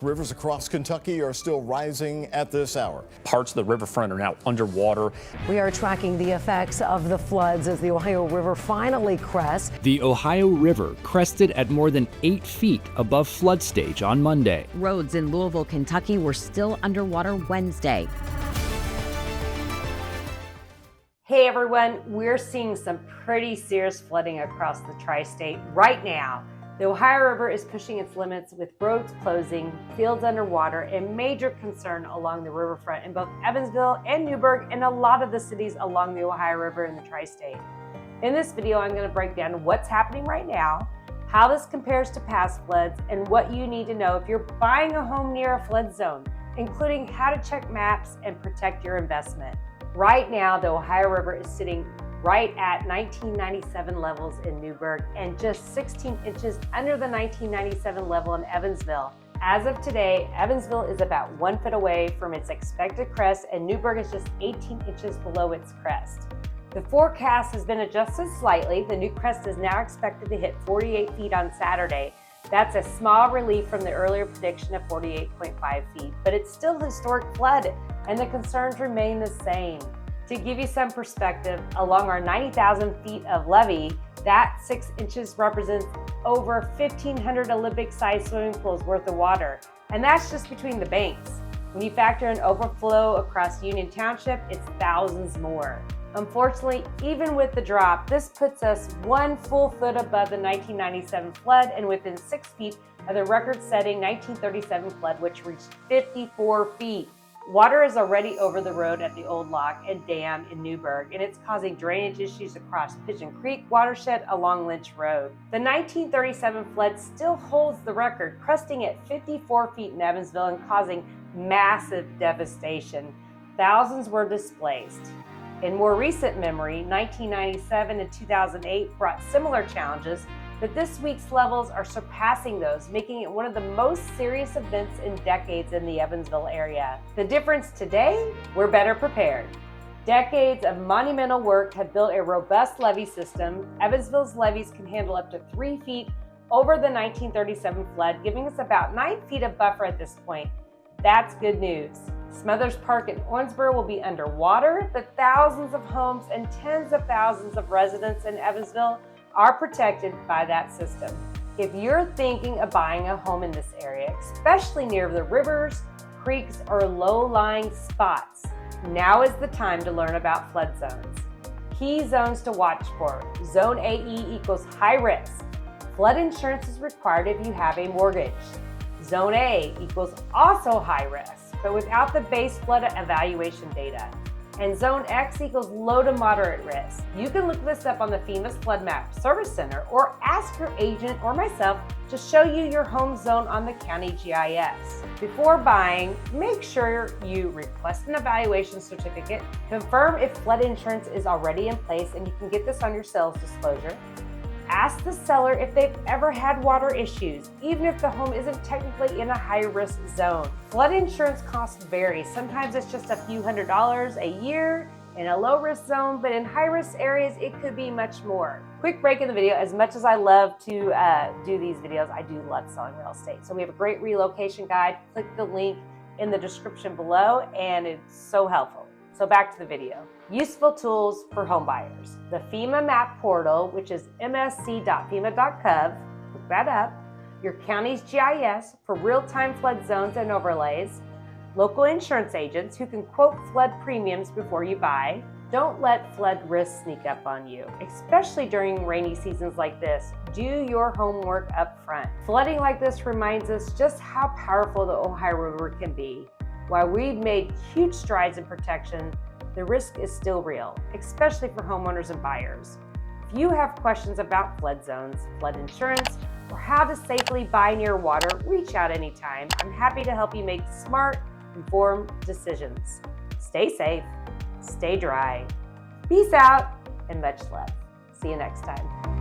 Rivers across Kentucky are still rising at this hour. Parts of the riverfront are now underwater. We are tracking the effects of the floods as the Ohio River finally crests. The Ohio River crested at more than 8 feet above flood stage on Monday. Roads in Louisville, Kentucky were still underwater Wednesday. Hey everyone, we're seeing some pretty serious flooding across the tri-state right now. The Ohio River is pushing its limits with roads closing, fields underwater, and major concern along the riverfront in both Evansville and Newburgh and a lot of the cities along the Ohio River in the tri-state. In this video, I'm going to break down what's happening right now, how this compares to past floods, and what you need to know if you're buying a home near a flood zone, including how to check maps and protect your investment. Right now, the Ohio River is sitting right at 1997 levels in Newburgh and just 16 inches under the 1997 level in Evansville. As of today, Evansville is about 1 foot away from its expected crest and Newburgh is just 18 inches below its crest. The forecast has been adjusted slightly. The new crest is now expected to hit 48 feet on Saturday. That's a small relief from the earlier prediction of 48.5 feet, but it's still historic flood and the concerns remain the same. To give you some perspective, along our 90,000 feet of levee, that 6 inches represents over 1,500 Olympic-sized swimming pools worth of water. And that's just between the banks. When you factor in overflow across Union Township, it's thousands more. Unfortunately, even with the drop, this puts us 1 full foot above the 1997 flood and within 6 feet of the record-setting 1937 flood, which reached 54 feet. Water is already over the road at the old lock and dam in Newburgh, and it's causing drainage issues across Pigeon Creek watershed along Lynch Road. The 1937 flood still holds the record, cresting at 54 feet in Evansville and causing massive devastation. Thousands were displaced. In more recent memory, 1997 and 2008 brought similar challenges, but this week's levels are surpassing those, making it one of the most serious events in decades in the Evansville area. The difference today, we're better prepared. Decades of monumental work have built a robust levee system. Evansville's levees can handle up to 3 feet over the 1937 flood, giving us about 9 feet of buffer at this point. That's good news. Smothers Park in Owensboro will be underwater, but thousands of homes and tens of thousands of residents in Evansville are protected by that system. If you're thinking of buying a home in this area, especially near the rivers, creeks, or low-lying spots, now is the time to learn about flood zones. Key zones to watch for. Zone AE equals high risk. Flood insurance is required if you have a mortgage. Zone A equals also high risk, but without the base flood evaluation data. And Zone X equals low to moderate risk. You can look this up on the FEMA's Flood Map Service Center or ask your agent or myself to show you your home zone on the county GIS. Before buying, make sure you request an evaluation certificate, confirm if flood insurance is already in place, and you can get this on your sales disclosure. Ask the seller if they've ever had water issues, even if the home isn't technically in a high-risk zone. Flood insurance costs vary. Sometimes it's just a few $100s a year in a low-risk zone, but in high-risk areas, it could be much more. Quick break in the video. As much as I love to do these videos, I do love selling real estate. So we have a great relocation guide. Click the link in the description below, and it's so helpful. So back to the video. Useful tools for home buyers. The FEMA map portal, which is msc.fema.gov, look that up. Your county's GIS for real-time flood zones and overlays. Local insurance agents who can quote flood premiums before you buy. Don't let flood risk sneak up on you, especially during rainy seasons like this. Do your homework up front. Flooding like this reminds us just how powerful the Ohio River can be. While we've made huge strides in protection, the risk is still real, especially for homeowners and buyers. If you have questions about flood zones, flood insurance, or how to safely buy near water, reach out anytime. I'm happy to help you make smart, informed decisions. Stay safe, stay dry. Peace out, and much love. See you next time.